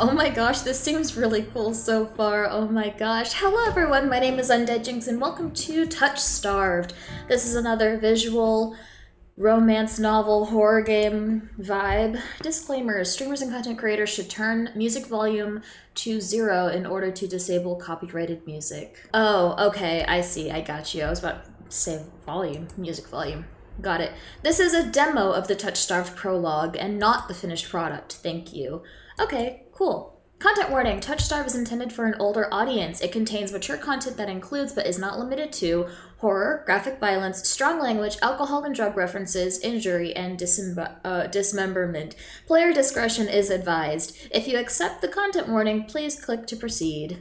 Oh my gosh, this seems really cool so far. Oh my gosh. Hello everyone, my name is undeadjinx and welcome to touchstarved. This is another visual romance novel horror game vibe. Disclaimer, streamers and content creators should turn music volume to 0 in order to disable copyrighted music. Oh, okay, I see, I got you. I was about to say volume, music volume. Got it. This is a demo of the touchstarved prologue and not the finished product, thank you. Okay, cool. Content warning, touchstarved is intended for an older audience. It contains mature content that includes, but is not limited to, horror, graphic violence, strong language, alcohol and drug references, injury, and dismemberment. Player discretion is advised. If you accept the content warning, please click to proceed.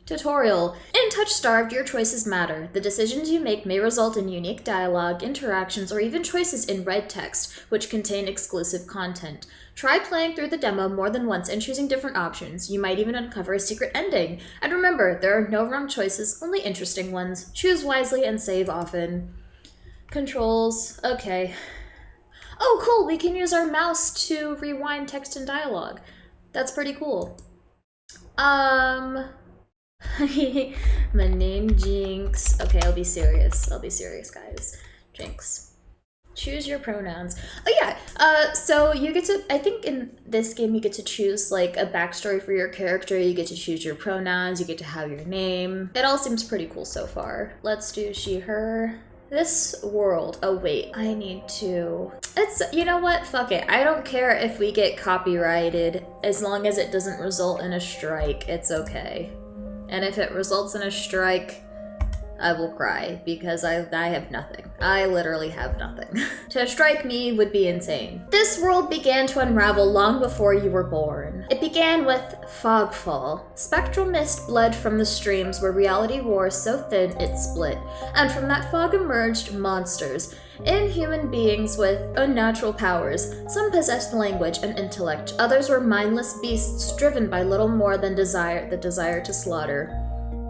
Tutorial. In touchstarved, your choices matter. The decisions you make may result in unique dialogue, interactions, or even choices in red text, which contain exclusive content. Try playing through the demo more than once and choosing different options. You might even uncover a secret ending. And remember, there are no wrong choices, only interesting ones. Choose wisely and save often. Controls. Okay. Oh, cool! We can use our mouse to rewind text and dialogue. That's pretty cool. My name Jinx. Okay, I'll be serious. I'll be serious, guys. Jinx. Choose your pronouns. Oh yeah, so you get to, I think in this game you get to choose like a backstory for your character, you get to choose your pronouns, you get to have your name. It all seems pretty cool so far. Let's do she, her. This world, oh wait, I need to, you know what, fuck it. I don't care if we get copyrighted as long as it doesn't result in a strike, it's okay. And if it results in a strike, I will cry because I have nothing. I literally have nothing. To strike me would be insane. This world began to unravel long before you were born. It began with fogfall. Spectral mist bled from the streams where reality wore so thin it split. And from that fog emerged monsters. Inhuman beings with unnatural powers. Some possessed language and intellect. Others were mindless beasts driven by little more than the desire to slaughter.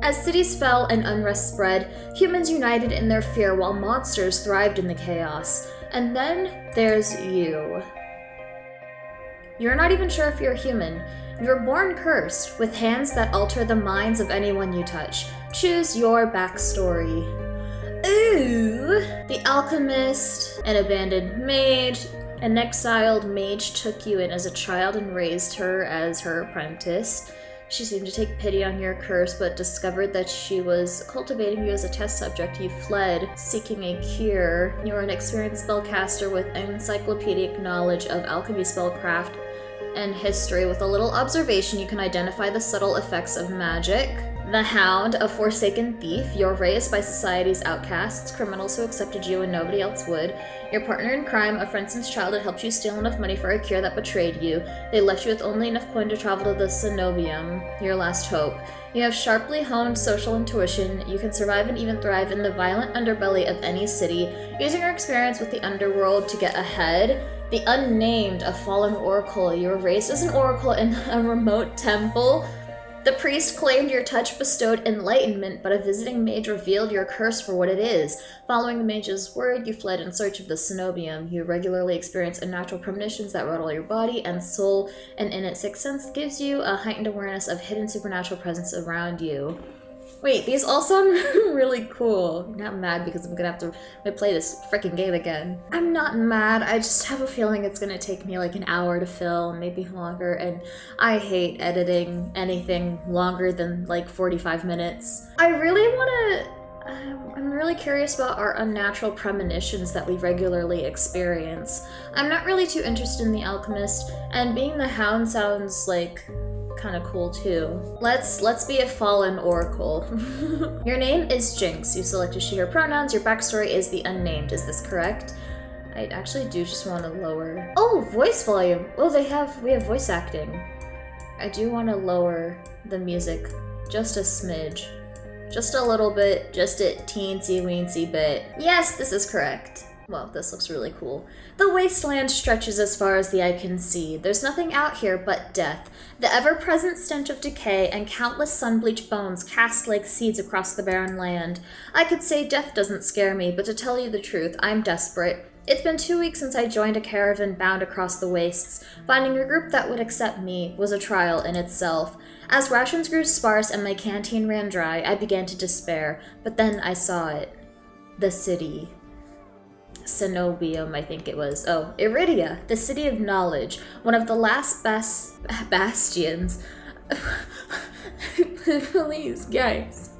As cities fell and unrest spread, humans united in their fear while monsters thrived in the chaos. And then there's you. You're not even sure if you're human. You're born cursed, with hands that alter the minds of anyone you touch. Choose your backstory. Ooh! The alchemist, an abandoned mage, an exiled mage took you in as a child and raised her as her apprentice. She seemed to take pity on your curse, but discovered that she was cultivating you as a test subject. You fled, seeking a cure. You are an experienced spellcaster with encyclopedic knowledge of alchemy, spellcraft, and history. With a little observation, you can identify the subtle effects of magic. The Hound, a forsaken thief. You're raised by society's outcasts, criminals who accepted you and nobody else would. Your partner in crime, a friend since childhood, helped you steal enough money for a cure that betrayed you. They left you with only enough coin to travel to the Cenobium, your last hope. You have sharply honed social intuition. You can survive and even thrive in the violent underbelly of any city, using your experience with the underworld to get ahead. The Unnamed, a fallen oracle. You were raised as an oracle in a remote temple. The priest claimed your touch bestowed enlightenment, but a visiting mage revealed your curse for what it is. Following the mage's word, you fled in search of the Cenobium. You regularly experience unnatural premonitions that rattle your body and soul, and in its sixth sense gives you a heightened awareness of hidden supernatural presence around you. Wait, these all sound really cool. I'm not mad because I'm gonna have to replay this freaking game again. I'm not mad, I just have a feeling it's gonna take me like an hour to film, maybe longer, and I hate editing anything longer than like 45 minutes. I'm really curious about our unnatural premonitions that we regularly experience. I'm not really too interested in the alchemist, and being the Hound sounds like kind of cool too. Let's be a fallen oracle. Your name is Jinx. You selected she, her pronouns. Your backstory is the Unnamed. Is this correct? I actually do just want to lower. Oh, voice volume. Oh, we have voice acting. I do want to lower the music just a smidge. Just a little bit, just a teensy weensy bit. Yes, this is correct. Well, this looks really cool. The wasteland stretches as far as the eye can see. There's nothing out here but death. The ever-present stench of decay and countless sun-bleached bones cast like seeds across the barren land. I could say death doesn't scare me, but to tell you the truth, I'm desperate. It's been 2 weeks since I joined a caravan bound across the wastes. Finding a group that would accept me was a trial in itself. As rations grew sparse and my canteen ran dry, I began to despair. But then I saw it. The city. Cenobium, I think it was. Oh, Iridia, the city of knowledge. One of the last bastions. Please, guys.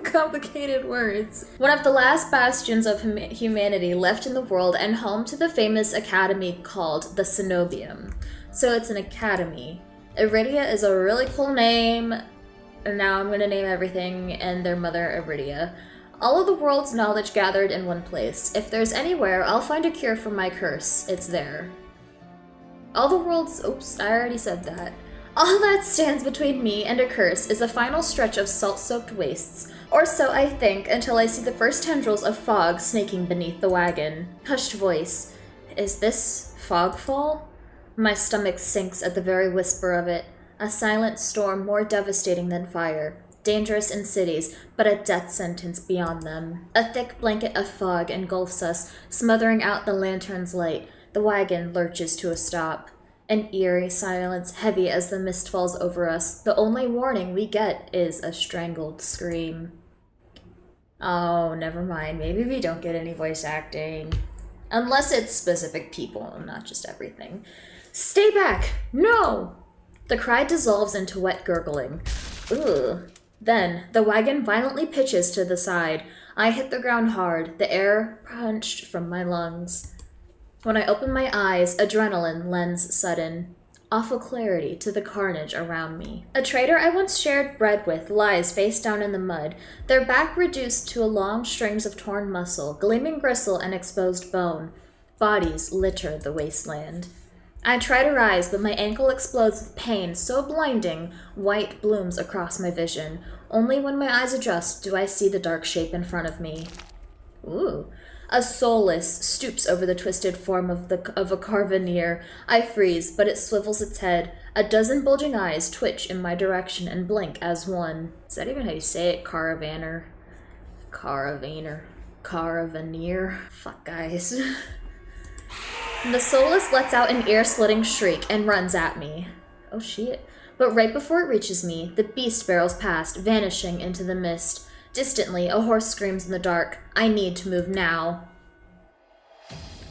Complicated words. One of the last bastions of humanity left in the world and home to the famous academy called the Cenobium. So it's an academy. Iridia is a really cool name. And now I'm gonna name everything and their mother Iridia. All of the world's knowledge gathered in one place. If there's anywhere, I'll find a cure for my curse. It's there. All the world's... Oops, I already said that. All that stands between me and a curse is a final stretch of salt-soaked wastes. Or so I think, until I see the first tendrils of fog snaking beneath the wagon. Hushed voice. Is this fogfall? My stomach sinks at the very whisper of it. A silent storm more devastating than fire. Dangerous in cities, but a death sentence beyond them. A thick blanket of fog engulfs us, smothering out the lantern's light. The wagon lurches to a stop. An eerie silence, heavy as the mist falls over us. The only warning we get is a strangled scream. Oh, never mind. Maybe we don't get any voice acting. Unless it's specific people, not just everything. Stay back! No! The cry dissolves into wet gurgling. Ugh. Then, the wagon violently pitches to the side. I hit the ground hard, the air punched from my lungs. When I open my eyes, adrenaline lends sudden, awful clarity to the carnage around me. A trader I once shared bread with lies face down in the mud, their back reduced to long strings of torn muscle, gleaming gristle and exposed bone. Bodies litter the wasteland. I try to rise, but my ankle explodes with pain so blinding, white blooms across my vision. Only when my eyes adjust do I see the dark shape in front of me. Ooh. A soulless stoops over the twisted form of a carvaneer. I freeze, but it swivels its head. A dozen bulging eyes twitch in my direction and blink as one. Is that even how you say it? Caravaner? Caravaneer? Fuck, guys. The soulless lets out an ear-splitting shriek and runs at me. Oh shit. But right before it reaches me, the beast barrels past, vanishing into the mist. Distantly, a horse screams in the dark. I need to move now.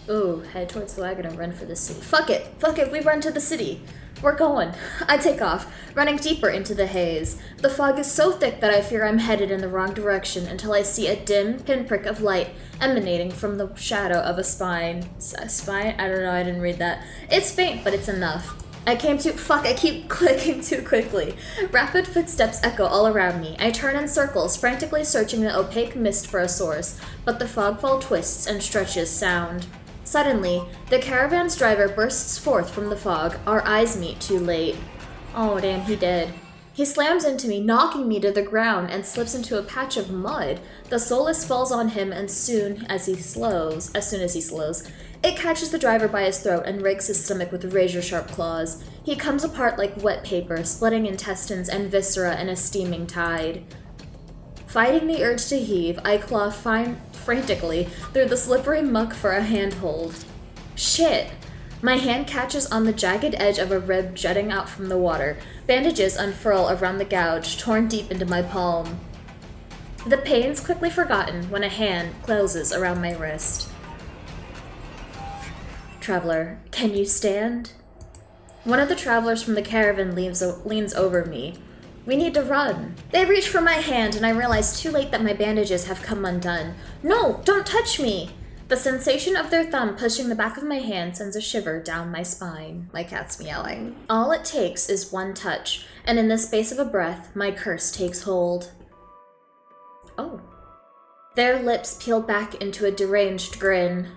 Ooh, head towards the wagon and run for the city. Fuck it, we run to the city. We're going. I take off, running deeper into the haze. The fog is so thick that I fear I'm headed in the wrong direction until I see a dim pinprick of light emanating from the shadow of a spine. A spine? I don't know, I didn't read that. It's faint, but it's enough. I keep clicking too quickly. Rapid footsteps echo all around me. I turn in circles, frantically searching the opaque mist for a source, but the fogfall twists and stretches sound. Suddenly, the caravan's driver bursts forth from the fog. Our eyes meet too late. Oh damn, he dead. He slams into me, knocking me to the ground, and slips into a patch of mud. The soulless falls on him, and as soon as he slows, it catches the driver by his throat and rakes his stomach with razor-sharp claws. He comes apart like wet paper, splitting intestines and viscera in a steaming tide. Fighting the urge to heave, I claw frantically through the slippery muck for a handhold. Shit! My hand catches on the jagged edge of a rib jutting out from the water. Bandages unfurl around the gouge, torn deep into my palm. The pain's quickly forgotten when a hand closes around my wrist. Traveler, can you stand? One of the travelers from the caravan leans over me. We need to run. They reach for my hand, and I realize too late that my bandages have come undone. No, don't touch me! The sensation of their thumb pushing the back of my hand sends a shiver down my spine. My cat's meowing. All it takes is one touch, and in the space of a breath, my curse takes hold. Oh. Their lips peel back into a deranged grin.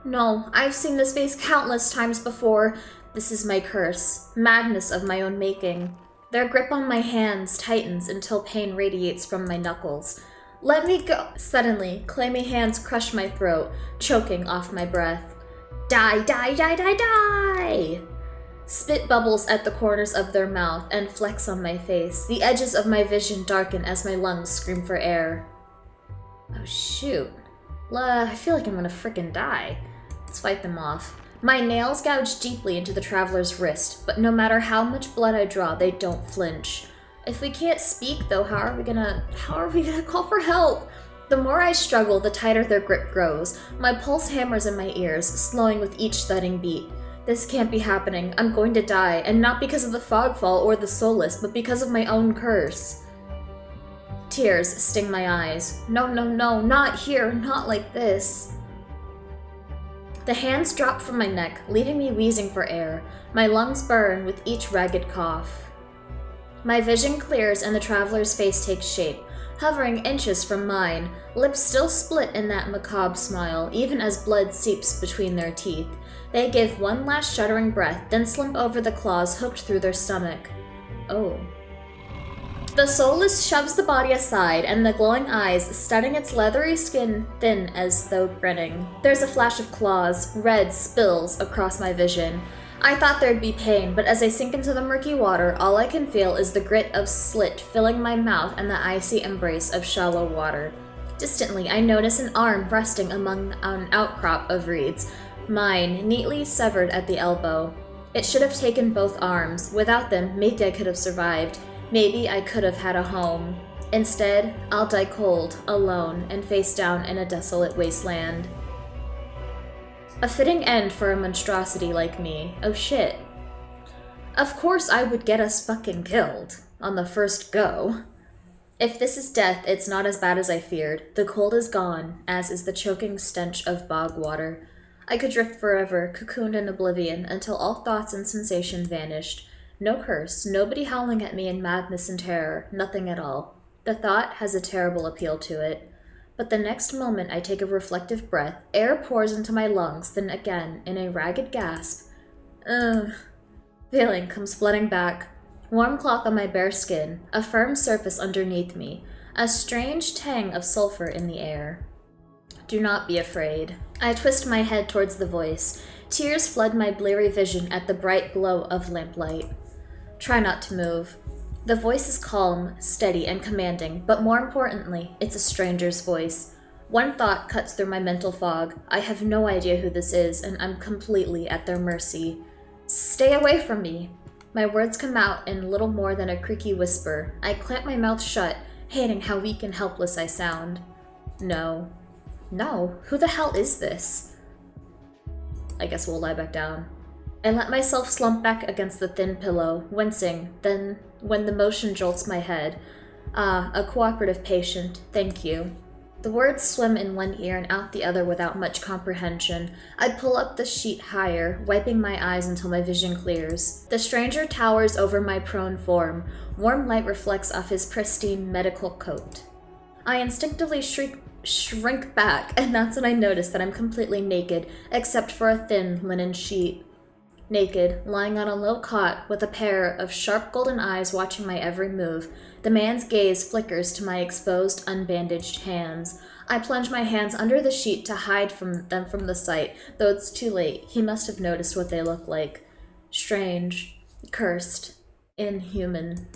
No, I've seen this face countless times before. This is my curse, madness of my own making. Their grip on my hands tightens until pain radiates from my knuckles. Let me go! Suddenly, clammy hands crush my throat, choking off my breath. Die, die, die, die, die! Spit bubbles at the corners of their mouth and flecks on my face. The edges of my vision darken as my lungs scream for air. Oh shoot. I feel like I'm gonna frickin' die. Let's fight them off. My nails gouge deeply into the traveler's wrist, but no matter how much blood I draw, they don't flinch. If we can't speak, though, how are we gonna call for help? The more I struggle, the tighter their grip grows. My pulse hammers in my ears, slowing with each thudding beat. This can't be happening. I'm going to die, and not because of the fogfall or the solace, but because of my own curse. Tears sting my eyes. No, no, no, not here, not like this. The hands drop from my neck, leaving me wheezing for air. My lungs burn with each ragged cough. My vision clears and the traveler's face takes shape, hovering inches from mine, lips still split in that macabre smile, even as blood seeps between their teeth. They give one last shuddering breath, then slump over the claws hooked through their stomach. Oh. The soulless shoves the body aside, and the glowing eyes, studding its leathery skin thin as though grinning. There's a flash of claws, red spills across my vision. I thought there'd be pain, but as I sink into the murky water, all I can feel is the grit of slit filling my mouth and the icy embrace of shallow water. Distantly, I notice an arm resting among an outcrop of reeds, mine neatly severed at the elbow. It should have taken both arms. Without them, maybe I could have survived. Maybe I could have had a home. Instead, I'll die cold, alone, and face down in a desolate wasteland. A fitting end for a monstrosity like me. Oh shit. Of course I would get us fucking killed. On the first go. If this is death, it's not as bad as I feared. The cold is gone, as is the choking stench of bog water. I could drift forever, cocooned in oblivion, until all thoughts and sensation vanished. No curse, nobody howling at me in madness and terror, nothing at all. The thought has a terrible appeal to it. But the next moment I take a reflective breath, air pours into my lungs, then again, in a ragged gasp, feeling comes flooding back. Warm cloth on my bare skin, a firm surface underneath me, a strange tang of sulfur in the air. Do not be afraid. I twist my head towards the voice. Tears flood my bleary vision at the bright glow of lamplight. Try not to move. The voice is calm, steady, and commanding, but more importantly, it's a stranger's voice. One thought cuts through my mental fog. I have no idea who this is, and I'm completely at their mercy. Stay away from me! My words come out in little more than a creaky whisper. I clamp my mouth shut, hating how weak and helpless I sound. No. No, who the hell is this? I guess we'll lie back down. I let myself slump back against the thin pillow, wincing, then, when the motion jolts my head, a cooperative patient, thank you. The words swim in one ear and out the other without much comprehension. I pull up the sheet higher, wiping my eyes until my vision clears. The stranger towers over my prone form. Warm light reflects off his pristine medical coat. I instinctively shrink back, and that's when I notice that I'm completely naked, except for a thin linen sheet. Naked, lying on a low cot with a pair of sharp golden eyes watching my every move, the man's gaze flickers to my exposed, unbandaged hands. I plunge my hands under the sheet to hide them from the sight, though it's too late. He must have noticed what they look like. Strange, cursed, inhuman.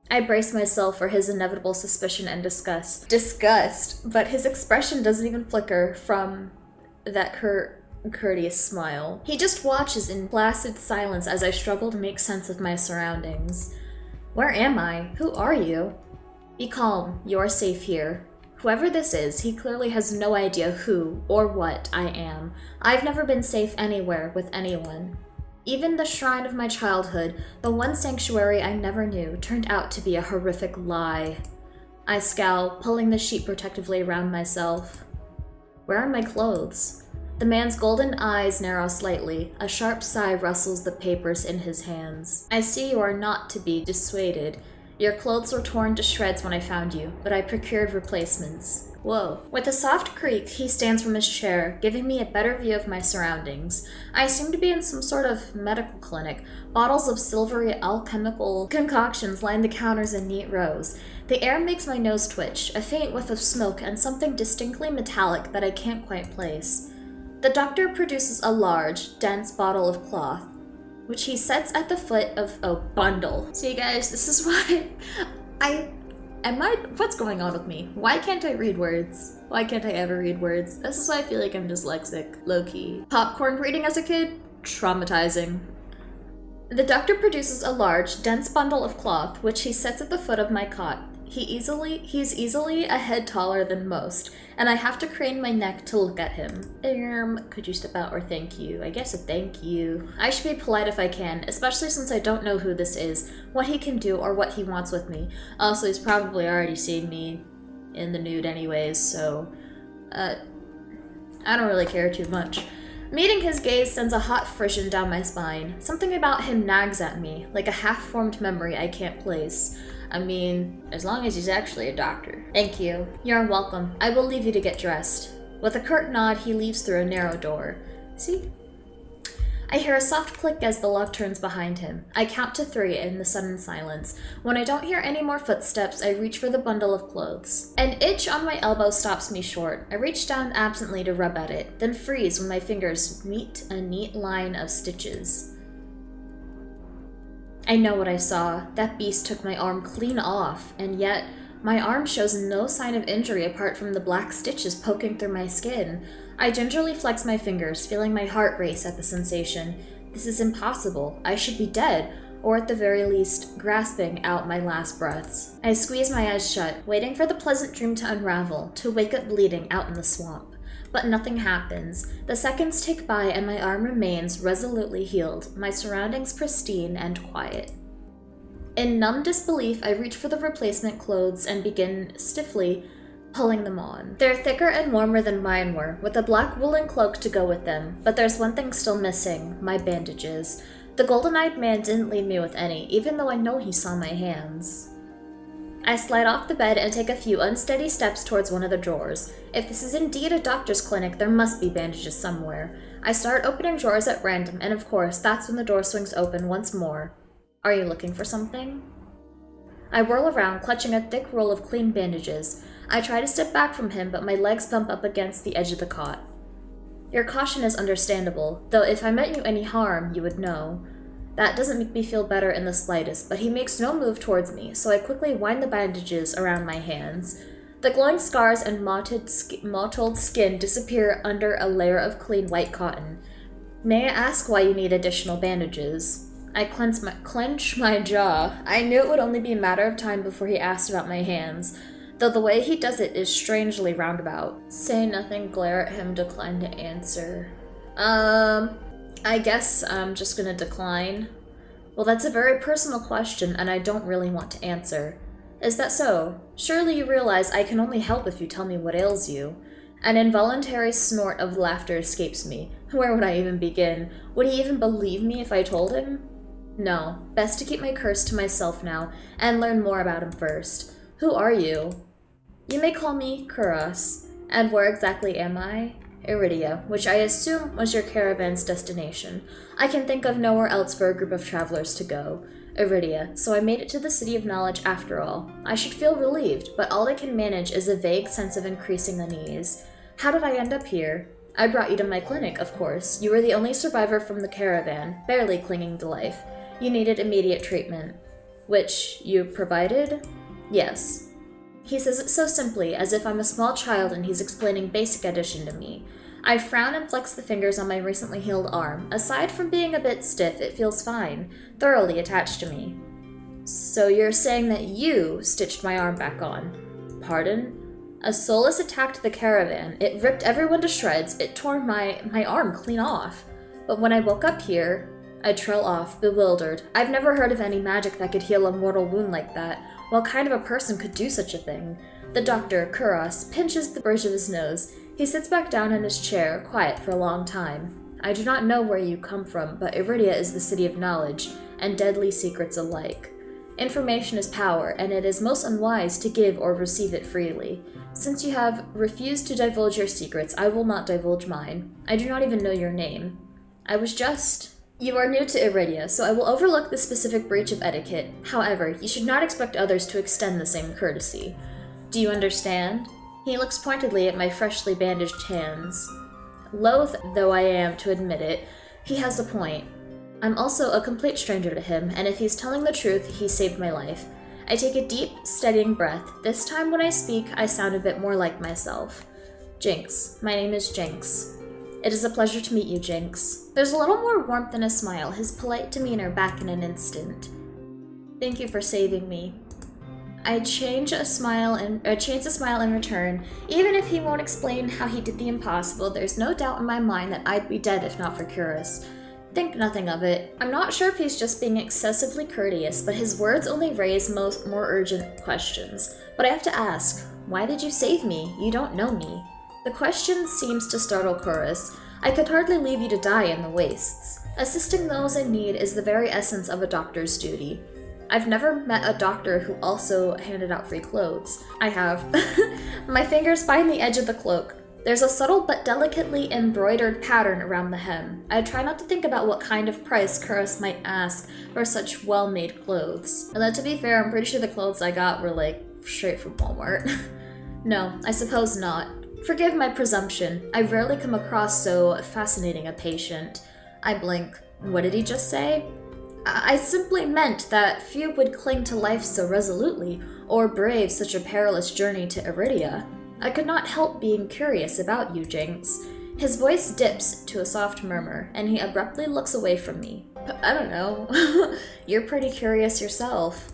I brace myself for his inevitable suspicion and disgust. Disgust, but his expression doesn't even flicker from that courteous smile. He just watches in placid silence as I struggle to make sense of my surroundings. Where am I? Who are you? Be calm. You're safe here. Whoever this is, he clearly has no idea who or what I am. I've never been safe anywhere with anyone. Even the shrine of my childhood, the one sanctuary I never knew, turned out to be a horrific lie. I scowl, pulling the sheet protectively around myself. Where are my clothes? The man's golden eyes narrow slightly. A sharp sigh rustles the papers in his hands. I see you are not to be dissuaded. Your clothes were torn to shreds when I found you, but I procured replacements. Whoa. With a soft creak, he stands from his chair, giving me a better view of my surroundings. I seem to be in some sort of medical clinic. Bottles of silvery alchemical concoctions line the counters in neat rows. The air makes my nose twitch, a faint whiff of smoke, and something distinctly metallic that I can't quite place. The doctor produces a large, dense bottle of cloth, which he sets at the foot of a bundle. See, guys, this is why I What's going on with me? Why can't I read words? Why can't I ever read words? This is why I feel like I'm dyslexic, low-key. Popcorn reading as a kid? Traumatizing. The doctor produces a large, dense bundle of cloth, which he sets at the foot of my cot. He's easily a head taller than most, and I have to crane my neck to look at him. Could you step out or thank you? I guess a thank you. I should be polite if I can, especially since I don't know who this is, what he can do, or what he wants with me. Also, he's probably already seen me in the nude anyways, so, I don't really care too much. Meeting his gaze sends a hot frisson down my spine. Something about him nags at me, like a half-formed memory I can't place. I mean, as long as he's actually a doctor. Thank you. You're welcome. I will leave you to get dressed. With a curt nod, he leaves through a narrow door. See? I hear a soft click as the lock turns behind him. I count to 3 in the sudden silence. When I don't hear any more footsteps, I reach for the bundle of clothes. An itch on my elbow stops me short. I reach down absently to rub at it, then freeze when my fingers meet a neat line of stitches. I know what I saw. That beast took my arm clean off, and yet my arm shows no sign of injury apart from the black stitches poking through my skin. I gingerly flex my fingers, feeling my heart race at the sensation. This is impossible. I should be dead, or at the very least, grasping out my last breaths. I squeeze my eyes shut, waiting for the pleasant dream to unravel, to wake up bleeding out in the swamp. But nothing happens. The seconds tick by and my arm remains resolutely healed, my surroundings pristine and quiet. In numb disbelief, I reach for the replacement clothes and begin stiffly pulling them on. They're thicker and warmer than mine were, with a black woolen cloak to go with them, but there's one thing still missing: my bandages. The golden-eyed man didn't leave me with any, even though I know he saw my hands. I slide off the bed and take a few unsteady steps towards one of the drawers. If this is indeed a doctor's clinic, there must be bandages somewhere. I start opening drawers at random, and of course, that's when the door swings open once more. Are you looking for something? I whirl around, clutching a thick roll of clean bandages. I try to step back from him, but my legs bump up against the edge of the cot. Your caution is understandable, though if I meant you any harm, you would know. That doesn't make me feel better in the slightest, but he makes no move towards me, so I quickly wind the bandages around my hands. The glowing scars and mottled skin disappear under a layer of clean white cotton. May I ask why you need additional bandages? I clench my jaw. I knew it would only be a matter of time before he asked about my hands, though the way he does it is strangely roundabout. Say nothing, glare at him, decline to answer. I guess I'm just gonna decline. Well, that's a very personal question, and I don't really want to answer. Is that so? Surely you realize I can only help if you tell me what ails you. An involuntary snort of laughter escapes me. Where would I even begin? Would he even believe me if I told him? No, best to keep my curse to myself now, and learn more about him first. Who are you? You may call me Kuros. And where exactly am I? Iridia, which I assume was your caravan's destination. I can think of nowhere else for a group of travelers to go. Iridia, so I made it to the City of Knowledge after all. I should feel relieved, but all I can manage is a vague sense of increasing unease. How did I end up here? I brought you to my clinic, of course. You were the only survivor from the caravan, barely clinging to life. You needed immediate treatment. Which you provided? Yes. He says it so simply, as if I'm a small child and he's explaining basic addition to me. I frown and flex the fingers on my recently healed arm. Aside from being a bit stiff, it feels fine, thoroughly attached to me. So you're saying that you stitched my arm back on? Pardon? A Solus attacked the caravan. It ripped everyone to shreds. It tore my arm clean off. But when I woke up here, I trail off, bewildered. I've never heard of any magic that could heal a mortal wound like that. What kind of a person could do such a thing? The doctor, Kuros, pinches the bridge of his nose. He sits back down in his chair, quiet for a long time. I do not know where you come from, but Iridia is the City of Knowledge, and deadly secrets alike. Information is power, and it is most unwise to give or receive it freely. Since you have refused to divulge your secrets, I will not divulge mine. I do not even know your name. You are new to Iridia, so I will overlook the specific breach of etiquette. However, you should not expect others to extend the same courtesy. Do you understand? He looks pointedly at my freshly bandaged hands. Loath though I am to admit it, he has a point. I'm also a complete stranger to him, and if he's telling the truth, he saved my life. I take a deep, steadying breath. This time when I speak, I sound a bit more like myself. Jinx. My name is Jinx. It is a pleasure to meet you, Jinx. There's a little more warmth in his smile, his polite demeanor back in an instant. Thank you for saving me. I change a smile in return. Even if he won't explain how he did the impossible, there's no doubt in my mind that I'd be dead if not for Curus. Think nothing of it. I'm not sure if he's just being excessively courteous, but his words only raise more urgent questions. But I have to ask, why did you save me? You don't know me. The question seems to startle Curus. I could hardly leave you to die in the wastes. Assisting those in need is the very essence of a doctor's duty. I've never met a doctor who also handed out free clothes. I have. My fingers find the edge of the cloak. There's a subtle but delicately embroidered pattern around the hem. I try not to think about what kind of price Curus might ask for such well-made clothes. Although to be fair, I'm pretty sure the clothes I got were like straight from Walmart. No, I suppose not. Forgive my presumption. I rarely come across so fascinating a patient. I blink. What did he just say? I simply meant that few would cling to life so resolutely, or brave such a perilous journey to Iridia. I could not help being curious about you, Jinx. His voice dips to a soft murmur, and he abruptly looks away from me. I don't know. You're pretty curious yourself.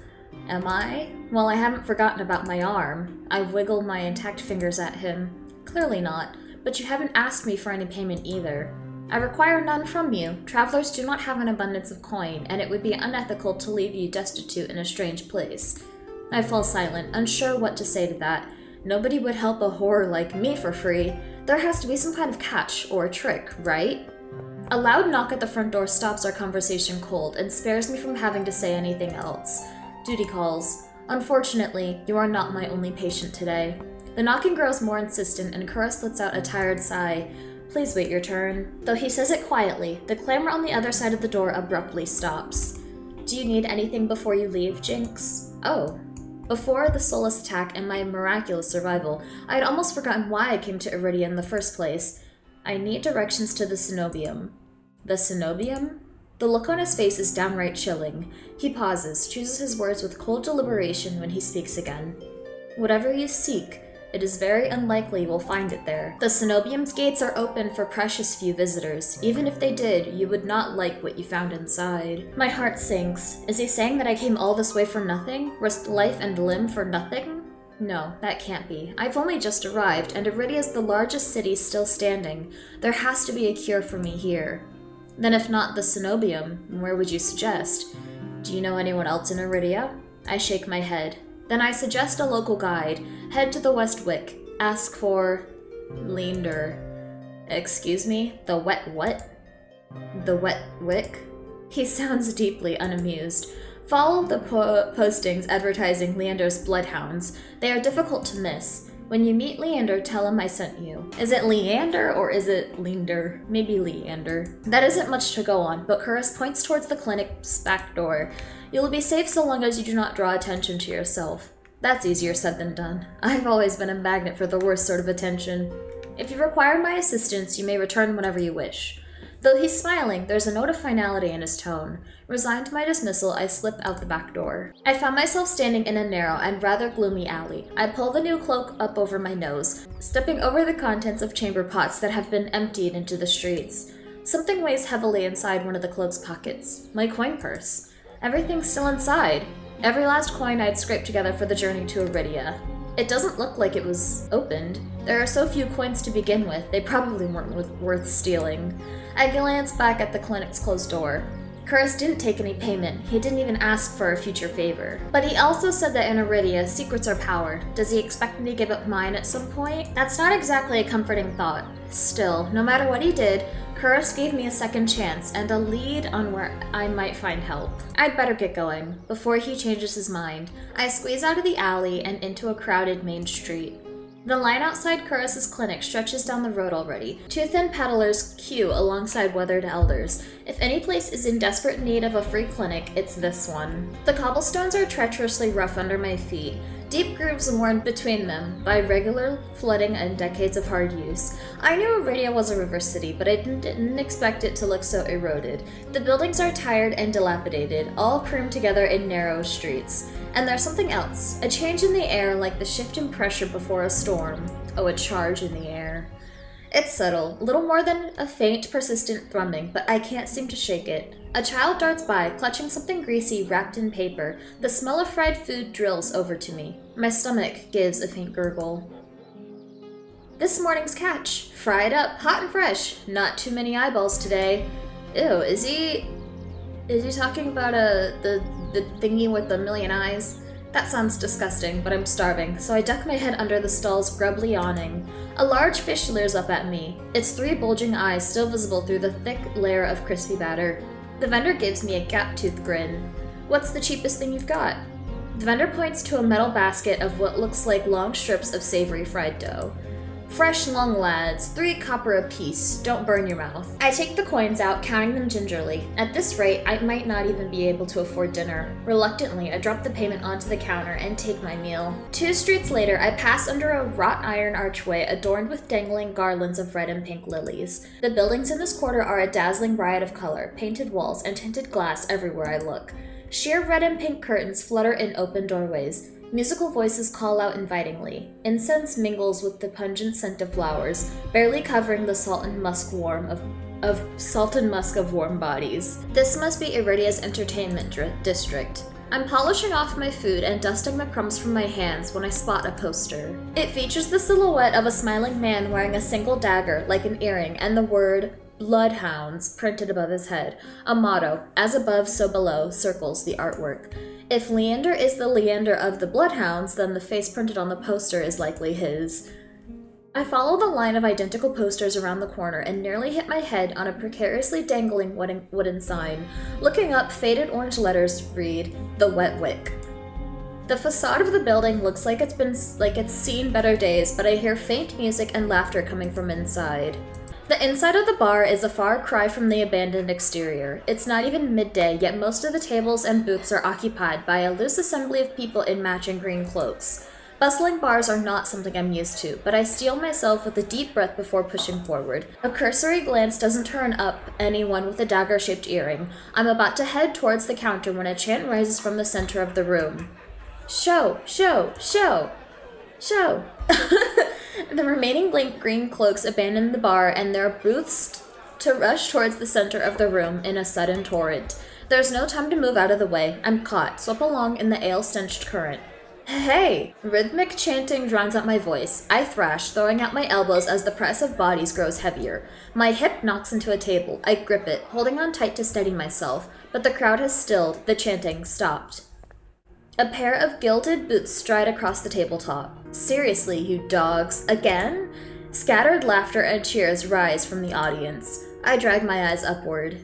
Am I? Well, I haven't forgotten about my arm. I wiggle my intact fingers at him. Clearly not, but you haven't asked me for any payment either. I require none from you. Travelers do not have an abundance of coin, and it would be unethical to leave you destitute in a strange place. I fall silent, unsure what to say to that. Nobody would help a whore like me for free. There has to be some kind of catch or trick, right? A loud knock at the front door stops our conversation cold and spares me from having to say anything else. Duty calls. Unfortunately, you are not my only patient today. The knocking grows more insistent, and Curus lets out a tired sigh. Please wait your turn. Though he says it quietly, the clamor on the other side of the door abruptly stops. Do you need anything before you leave, Jinx? Oh. Before the Solus attack and my miraculous survival, I had almost forgotten why I came to Iridia in the first place. I need directions to the cenobium. The cenobium? The look on his face is downright chilling. He pauses, chooses his words with cold deliberation when he speaks again. Whatever you seek, it is very unlikely you will find it there. The cenobium's gates are open for precious few visitors. Even if they did, you would not like what you found inside. My heart sinks. Is he saying that I came all this way for nothing? Risked life and limb for nothing? No, that can't be. I've only just arrived, and Iridia is the largest city still standing. There has to be a cure for me here. Then if not the cenobium, where would you suggest? Do you know anyone else in Iridia? I shake my head. Then I suggest a local guide. Head to the West Wick. Ask for... Leander. Excuse me? The wet what? The Wet Wick? He sounds deeply unamused. Follow the postings advertising Leander's bloodhounds. They are difficult to miss. When you meet Leander, tell him I sent you. Is it Leander or is it Leander? Maybe Leander. That isn't much to go on, but Curus points towards the clinic's back door. You will be safe so long as you do not draw attention to yourself. That's easier said than done. I've always been a magnet for the worst sort of attention. If you require my assistance, you may return whenever you wish. Though he's smiling, there's a note of finality in his tone. Resigned to my dismissal, I slip out the back door. I found myself standing in a narrow and rather gloomy alley. I pull the new cloak up over my nose, stepping over the contents of chamber pots that have been emptied into the streets. Something weighs heavily inside one of the cloak's pockets. My coin purse. Everything's still inside. Every last coin I'd scraped together for the journey to Iridia. It doesn't look like it was opened. There are so few coins to begin with, they probably weren't worth stealing. I glance back at the clinic's closed door. Curus didn't take any payment. He didn't even ask for a future favor. But he also said that in Iridia, secrets are power. Does he expect me to give up mine at some point? That's not exactly a comforting thought. Still, no matter what he did, Curus gave me a second chance and a lead on where I might find help. I'd better get going, before he changes his mind. I squeeze out of the alley and into a crowded main street. The line outside Curus's clinic stretches down the road already. Two thin peddlers queue alongside weathered elders. If any place is in desperate need of a free clinic, it's this one. The cobblestones are treacherously rough under my feet. deep grooves worn between them by regular flooding and decades of hard use. I knew Iridia was a river city, but I didn't expect it to look so eroded. The buildings are tired and dilapidated, all crammed together in narrow streets. And there's something else, a change in the air like the shift in pressure before a storm. Oh, a charge in the air. It's subtle, little more than a faint, persistent thrumming, but I can't seem to shake it. A child darts by, clutching something greasy wrapped in paper. The smell of fried food drills over to me. My stomach gives a faint gurgle. This morning's catch. Fried up, hot and fresh. Not too many eyeballs today. Ew, is he talking about the thingy with the million eyes? That sounds disgusting, but I'm starving, so I duck my head under the stall's grubbly awning. A large fish leers up at me, its 3 bulging eyes still visible through the thick layer of crispy batter. The vendor gives me a gap-toothed grin. What's the cheapest thing you've got? The vendor points to a metal basket of what looks like long strips of savory fried dough. Fresh lung, lads, 3 copper apiece. Don't burn your mouth. I take the coins out, counting them gingerly. At this rate, I might not even be able to afford dinner. Reluctantly, I drop the payment onto the counter and take my meal. 2 streets later, I pass under a wrought iron archway adorned with dangling garlands of red and pink lilies. The buildings in this quarter are a dazzling riot of color, painted walls and tinted glass everywhere I look. Sheer red and pink curtains flutter in open doorways. Musical voices call out invitingly. Incense mingles with the pungent scent of flowers, barely covering the salt and musk of warm bodies. This must be Iridia's entertainment district. I'm polishing off my food and dusting the crumbs from my hands when I spot a poster. It features the silhouette of a smiling man wearing a single dagger, like an earring, and the word Bloodhounds printed above his head. A motto, as above so below, circles the artwork. If Leander is the Leander of the Bloodhounds, then the face printed on the poster is likely his. I follow the line of identical posters around the corner and nearly hit my head on a precariously dangling wooden sign. Looking up, faded orange letters read, The Wet Wick. The facade of the building looks like it's seen better days, but I hear faint music and laughter coming from inside. The inside of the bar is a far cry from the abandoned exterior. It's not even midday, yet most of the tables and booths are occupied by a loose assembly of people in matching green cloaks. Bustling bars are not something I'm used to, but I steel myself with a deep breath before pushing forward. A cursory glance doesn't turn up anyone with a dagger-shaped earring. I'm about to head towards the counter when a chant rises from the center of the room. Show, show, show, show. The remaining green cloaks abandon the bar and their booths to rush towards the center of the room in a sudden torrent. There's no time to move out of the way. I'm caught, swept along in the ale-stenched current. Hey! Rhythmic chanting drowns out my voice. I thrash, throwing out my elbows as the press of bodies grows heavier. My hip knocks into a table. I grip it, holding on tight to steady myself, but the crowd has stilled. The chanting stopped. A pair of gilded boots stride across the tabletop. Seriously, you dogs. Again? Scattered laughter and cheers rise from the audience. I drag my eyes upward.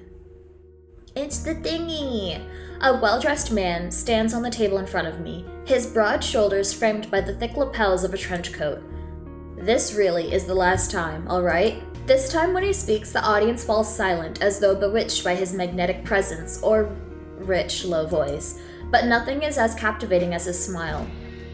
It's the thingy! A well-dressed man stands on the table in front of me, his broad shoulders framed by the thick lapels of a trench coat. This really is the last time, all right? This time when he speaks, the audience falls silent as though bewitched by his magnetic presence or rich, low voice. But nothing is as captivating as his smile.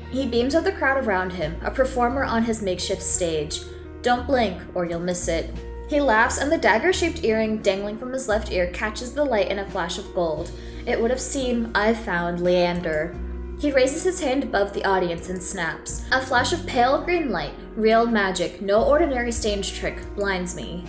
He beams at the crowd around him, a performer on his makeshift stage. Don't blink, or you'll miss it. He laughs, and the dagger-shaped earring dangling from his left ear catches the light in a flash of gold. It would have seemed I've found Leander. He raises his hand above the audience and snaps. A flash of pale green light, real magic, no ordinary stage trick, blinds me.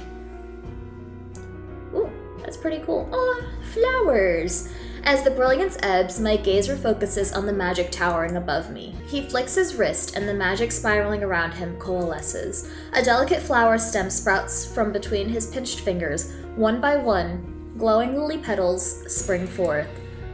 Ooh, that's pretty cool. Oh, flowers! As the brilliance ebbs, my gaze refocuses on the magic towering above me. He flicks his wrist, and the magic spiraling around him coalesces. A delicate flower stem sprouts from between his pinched fingers. One by one, glowing lily petals spring forth.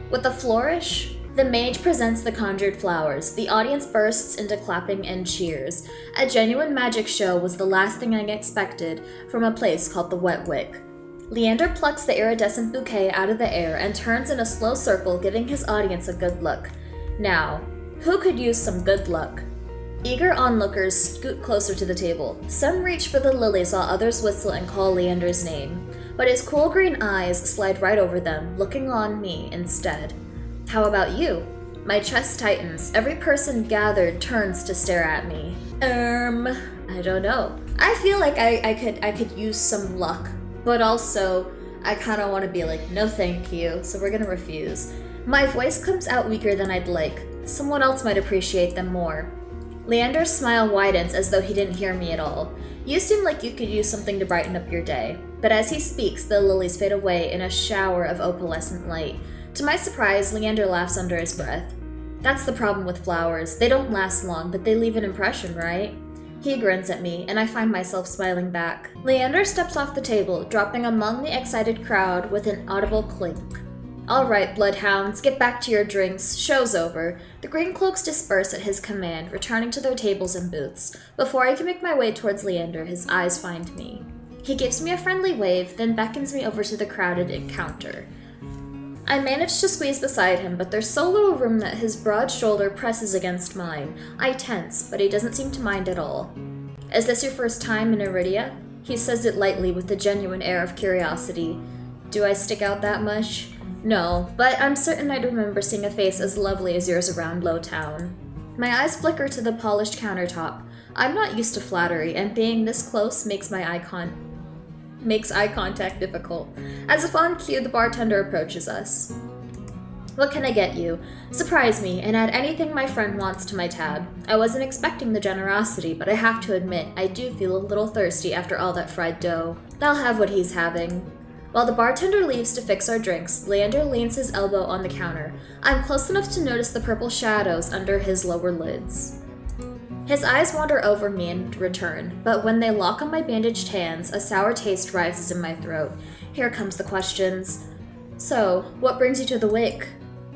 With a flourish, the mage presents the conjured flowers. The audience bursts into clapping and cheers. A genuine magic show was the last thing I expected from a place called the Wet Wick. Leander plucks the iridescent bouquet out of the air and turns in a slow circle, giving his audience a good look. Now, who could use some good luck? Eager onlookers scoot closer to the table. Some reach for the lilies while others whistle and call Leander's name. But his cool green eyes slide right over them, looking on me instead. How about you? My chest tightens. Every person gathered turns to stare at me. I don't know. I feel like I could use some luck, but also I kind of want to be like, no thank you, so we're gonna refuse. My voice comes out weaker than I'd like. Someone else might appreciate them more. Leander's smile widens as though he didn't hear me at all. You seem like you could use something to brighten up your day. But as he speaks, the lilies fade away in a shower of opalescent light. To my surprise, Leander laughs under his breath. That's the problem with flowers. They don't last long, but they leave an impression, right? He grins at me, and I find myself smiling back. Leander steps off the table, dropping among the excited crowd with an audible clink. All right, bloodhounds, get back to your drinks. Show's over. The green cloaks disperse at his command, returning to their tables and booths. Before I can make my way towards Leander, his eyes find me. He gives me a friendly wave, then beckons me over to the crowded encounter. I manage to squeeze beside him, but there's so little room that his broad shoulder presses against mine. I tense, but he doesn't seem to mind at all. Is this your first time in Iridia? He says it lightly with a genuine air of curiosity. Do I stick out that much? No, but I'm certain I'd remember seeing a face as lovely as yours around Lowtown. My eyes flicker to the polished countertop. I'm not used to flattery, and being this close makes eye contact difficult. As if on cue, the bartender approaches us. What can I get you? Surprise me, and add anything my friend wants to my tab. I wasn't expecting the generosity, but I have to admit, I do feel a little thirsty after all that fried dough. I'll have what he's having. While the bartender leaves to fix our drinks, Leander leans his elbow on the counter. I'm close enough to notice the purple shadows under his lower lids. His eyes wander over me and return, but when they lock on my bandaged hands, a sour taste rises in my throat. Here comes the questions. So, what brings you to the wake?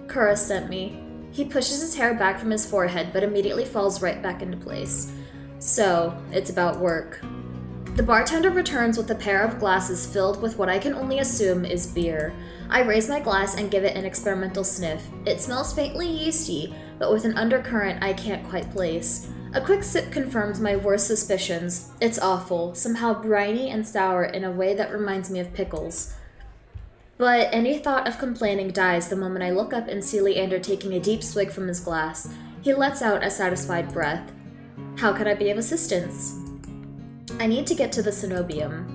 Kura sent me. He pushes his hair back from his forehead, but immediately falls right back into place. So, it's about work. The bartender returns with a pair of glasses filled with what I can only assume is beer. I raise my glass and give it an experimental sniff. It smells faintly yeasty, but with an undercurrent I can't quite place. A quick sip confirms my worst suspicions. It's awful, somehow briny and sour in a way that reminds me of pickles. But any thought of complaining dies the moment I look up and see Leander taking a deep swig from his glass. He lets out a satisfied breath. How can I be of assistance? I need to get to the cenobium.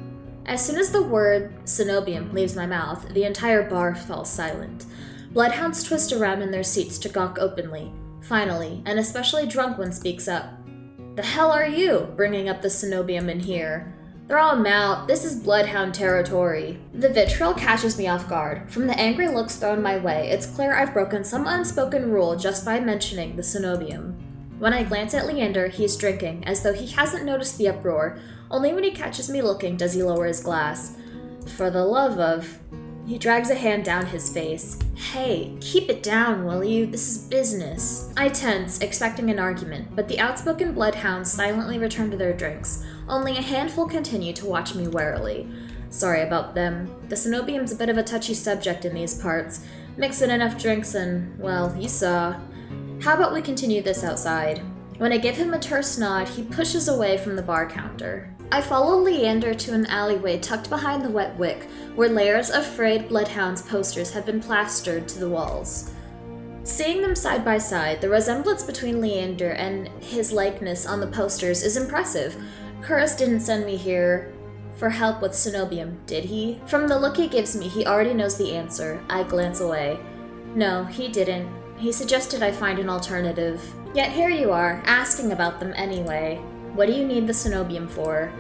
As soon as the word cenobium leaves my mouth, the entire bar falls silent. Bloodhounds twist around in their seats to gawk openly. Finally, an especially drunk one speaks up. The hell are you, bringing up the cenobium in here? Throw 'em out, this is bloodhound territory. The vitriol catches me off guard. From the angry looks thrown my way, it's clear I've broken some unspoken rule just by mentioning the cenobium. When I glance at Leander, he's drinking, as though he hasn't noticed the uproar. Only when he catches me looking does he lower his glass. For the love of... He drags a hand down his face. Hey, keep it down, will you? This is business. I tense, expecting an argument, but the outspoken bloodhounds silently return to their drinks. Only a handful continue to watch me warily. Sorry about them. The cenobium's a bit of a touchy subject in these parts. Mix in enough drinks and, well, you saw. How about we continue this outside? When I give him a terse nod, he pushes away from the bar counter. I follow Leander to an alleyway tucked behind the wet wick, where layers of frayed bloodhounds posters have been plastered to the walls. Seeing them side by side, the resemblance between Leander and his likeness on the posters is impressive. Curtis didn't send me here for help with cenobium, did he? From the look he gives me, he already knows the answer. I glance away. No, he didn't. He suggested I find an alternative. Yet here you are, asking about them anyway. What do you need the cenobium for?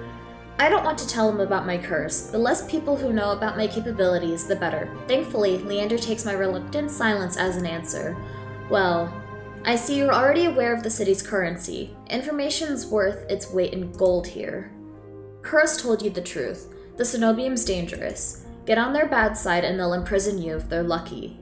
I don't want to tell him about my curse. The less people who know about my capabilities, the better. Thankfully, Leander takes my reluctant silence as an answer. Well, I see you're already aware of the city's currency. Information's worth its weight in gold here. Curse told you the truth. The cenobium's dangerous. Get on their bad side and they'll imprison you if they're lucky,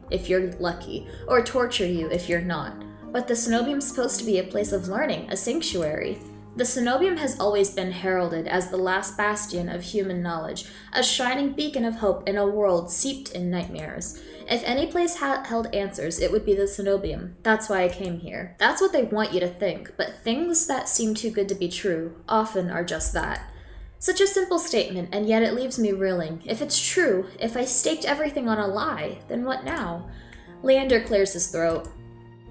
or torture you if you're not. But the cenobium's supposed to be a place of learning, a sanctuary. The cenobium has always been heralded as the last bastion of human knowledge, a shining beacon of hope in a world steeped in nightmares. If any place held answers, it would be the cenobium. That's why I came here. That's what they want you to think, but things that seem too good to be true often are just that. Such a simple statement, and yet it leaves me reeling. If it's true, if I staked everything on a lie, then what now? Leander clears his throat.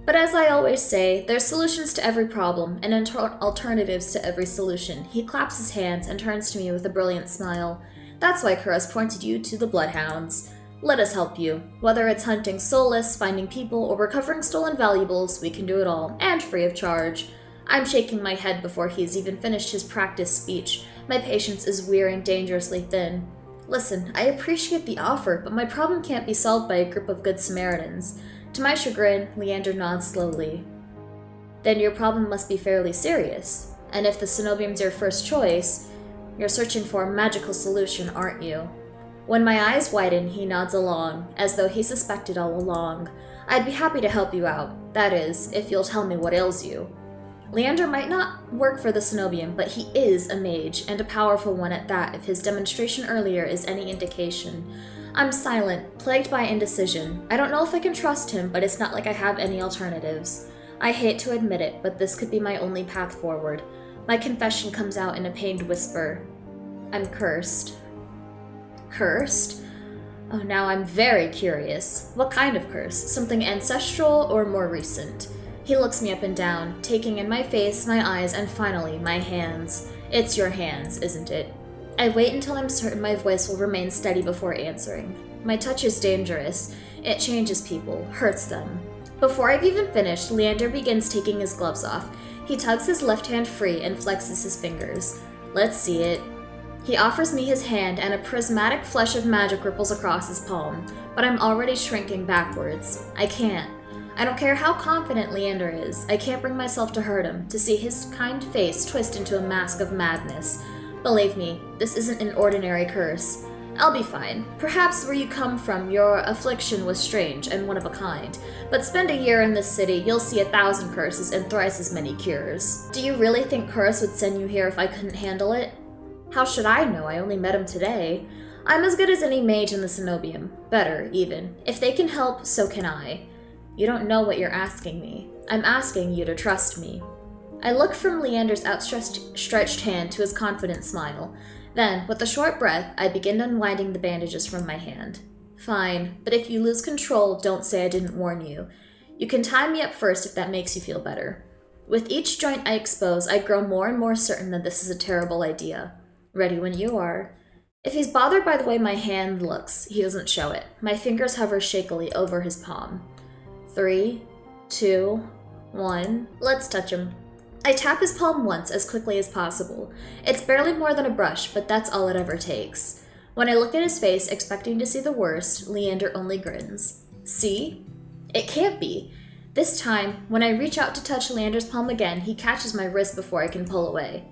But as I always say, there's solutions to every problem and alternatives to every solution. He claps his hands and turns to me with a brilliant smile. That's why Kuros pointed you to the Bloodhounds. Let us help you. Whether it's hunting soulless, finding people, or recovering stolen valuables, we can do it all, and free of charge. I'm shaking my head before he's even finished his practice speech. My patience is wearing dangerously thin. Listen, I appreciate the offer, but my problem can't be solved by a group of good Samaritans. To my chagrin, Leander nods slowly. Then your problem must be fairly serious. And if the cenobium's your first choice, you're searching for a magical solution, aren't you? When my eyes widen, he nods along, as though he suspected all along. I'd be happy to help you out. That is, if you'll tell me what ails you. Leander might not work for the cenobium, but he is a mage, and a powerful one at that if his demonstration earlier is any indication. I'm silent, plagued by indecision. I don't know if I can trust him, but it's not like I have any alternatives. I hate to admit it, but this could be my only path forward. My confession comes out in a pained whisper. I'm cursed. Cursed? Oh, now I'm very curious. What kind of curse? Something ancestral or more recent? He looks me up and down, taking in my face, my eyes, and finally, my hands. It's your hands, isn't it? I wait until I'm certain my voice will remain steady before answering. My touch is dangerous. It changes people, hurts them. Before I've even finished, Leander begins taking his gloves off. He tugs his left hand free and flexes his fingers. Let's see it. He offers me his hand and a prismatic flush of magic ripples across his palm, but I'm already shrinking backwards. I can't. I don't care how confident Leander is. I can't bring myself to hurt him, to see his kind face twist into a mask of madness. Believe me, this isn't an ordinary curse. I'll be fine. Perhaps where you come from, your affliction was strange and one of a kind. But spend a year in this city, you'll see 1,000 curses and thrice as many cures. Do you really think Kuros would send you here if I couldn't handle it? How should I know? I only met him today. I'm as good as any mage in the cenobium. Better, even. If they can help, so can I. You don't know what you're asking me. I'm asking you to trust me. I look from Leander's outstretched hand to his confident smile. Then, with a short breath, I begin unwinding the bandages from my hand. Fine, but if you lose control, don't say I didn't warn you. You can tie me up first if that makes you feel better. With each joint I expose, I grow more and more certain that this is a terrible idea. Ready when you are. If he's bothered by the way my hand looks, he doesn't show it. My fingers hover shakily over his palm. 3, 2, 1. Let's touch him. I tap his palm once as quickly as possible. It's barely more than a brush, but that's all it ever takes. When I look at his face, expecting to see the worst, Leander only grins. See? It can't be. This time, when I reach out to touch Leander's palm again, he catches my wrist before I can pull away.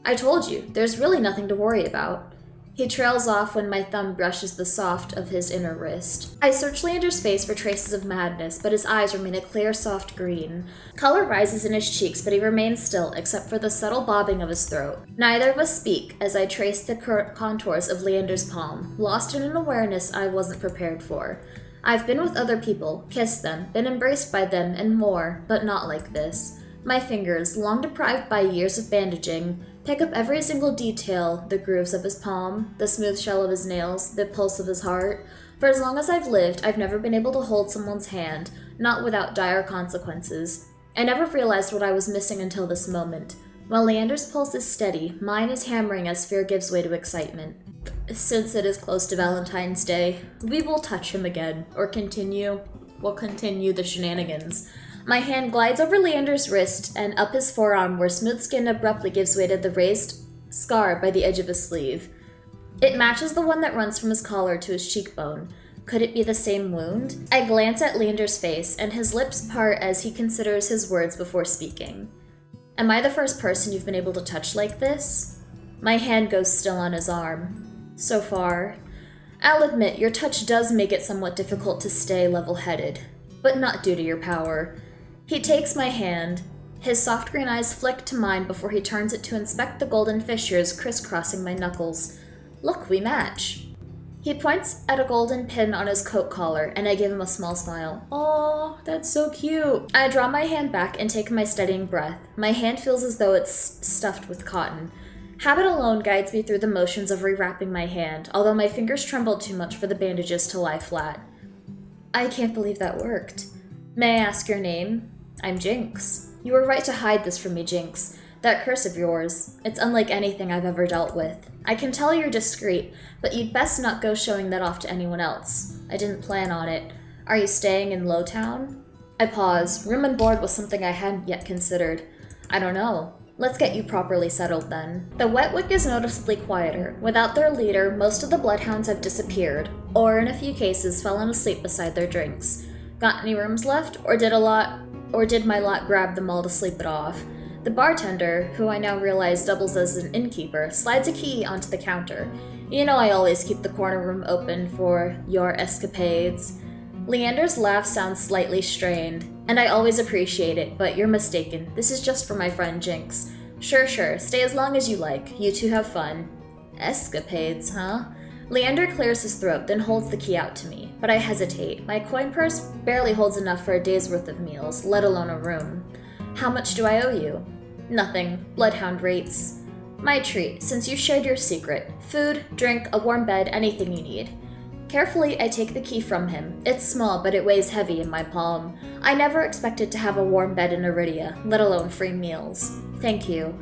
I told you, there's really nothing to worry about. He trails off when my thumb brushes the soft of his inner wrist. I search Leander's face for traces of madness, but his eyes remain a clear, soft green. Color rises in his cheeks, but he remains still, except for the subtle bobbing of his throat. Neither of us speak as I trace the contours of Leander's palm, lost in an awareness I wasn't prepared for. I've been with other people, kissed them, been embraced by them, and more, but not like this. My fingers, long deprived by years of bandaging, pick up every single detail, the grooves of his palm, the smooth shell of his nails, the pulse of his heart. For as long as I've lived, I've never been able to hold someone's hand, not without dire consequences. I never realized what I was missing until this moment. While Leander's pulse is steady, mine is hammering as fear gives way to excitement. Since it is close to Valentine's Day, we will touch him again, or we'll continue the shenanigans. My hand glides over Leander's wrist and up his forearm where smooth skin abruptly gives way to the raised scar by the edge of his sleeve. It matches the one that runs from his collar to his cheekbone. Could it be the same wound? I glance at Leander's face, and his lips part as he considers his words before speaking. Am I the first person you've been able to touch like this? My hand goes still on his arm. So far. I'll admit, your touch does make it somewhat difficult to stay level-headed, but not due to your power. He takes my hand. His soft green eyes flick to mine before he turns it to inspect the golden fissures crisscrossing my knuckles. Look, we match. He points at a golden pin on his coat collar, and I give him a small smile. Aw, that's so cute. I draw my hand back and take my steadying breath. My hand feels as though it's stuffed with cotton. Habit alone guides me through the motions of rewrapping my hand, although my fingers trembled too much for the bandages to lie flat. I can't believe that worked. May I ask your name? I'm Jinx. You were right to hide this from me, Jinx. That curse of yours, it's unlike anything I've ever dealt with. I can tell you're discreet, but you'd best not go showing that off to anyone else. I didn't plan on it. Are you staying in Lowtown? I paused. Room and board was something I hadn't yet considered. I don't know. Let's get you properly settled then. The Wetwick is noticeably quieter. Without their leader, most of the bloodhounds have disappeared, or in a few cases fallen asleep beside their drinks. Got any rooms left, or did my lot grab them all to sleep it off? The bartender, who I now realize doubles as an innkeeper, slides a key onto the counter. You know I always keep the corner room open for your escapades. Leander's laugh sounds slightly strained, and I always appreciate it, but you're mistaken. This is just for my friend Jinx. Sure, stay as long as you like. You two have fun. Escapades, huh? Leander clears his throat, then holds the key out to me, but I hesitate. My coin purse barely holds enough for a day's worth of meals, let alone a room. How much do I owe you? Nothing. Bloodhound rates. My treat, since you shared your secret. Food, drink, a warm bed, anything you need. Carefully, I take the key from him. It's small, but it weighs heavy in my palm. I never expected to have a warm bed in Iridia, let alone free meals. Thank you.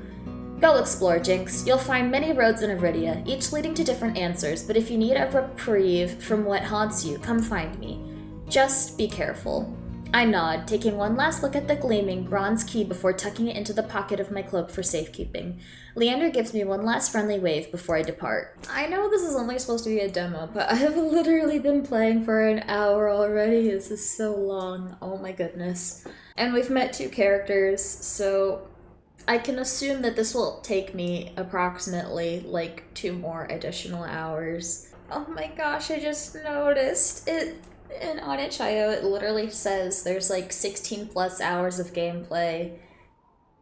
Go explore, Jinx. You'll find many roads in Iridia, each leading to different answers, but if you need a reprieve from what haunts you, come find me. Just be careful. I nod, taking one last look at the gleaming bronze key before tucking it into the pocket of my cloak for safekeeping. Leander gives me one last friendly wave before I depart. I know this is only supposed to be a demo, but I have literally been playing for an hour already. This is so long. Oh my goodness. And we've met 2 characters, so I can assume that this will take me approximately like 2 more additional hours. Oh my gosh, I just noticed it. And on itchio, it literally says there's like 16 plus hours of gameplay,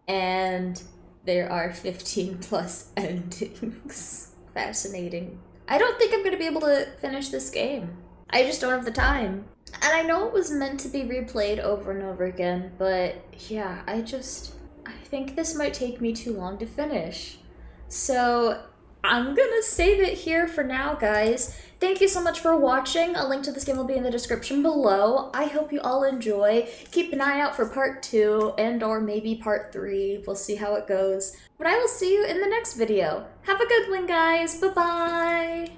and there are 15 plus endings. Fascinating. I don't think I'm going to be able to finish this game. I just don't have the time. And I know it was meant to be replayed over and over again, but yeah, I think this might take me too long to finish. So I'm gonna save it here for now, guys. Thank you so much for watching. A link to this game will be in the description below. I hope you all enjoy. Keep an eye out for part 2 and or maybe part 3. We'll see how it goes. But I will see you in the next video. Have a good one, guys. Bye-bye.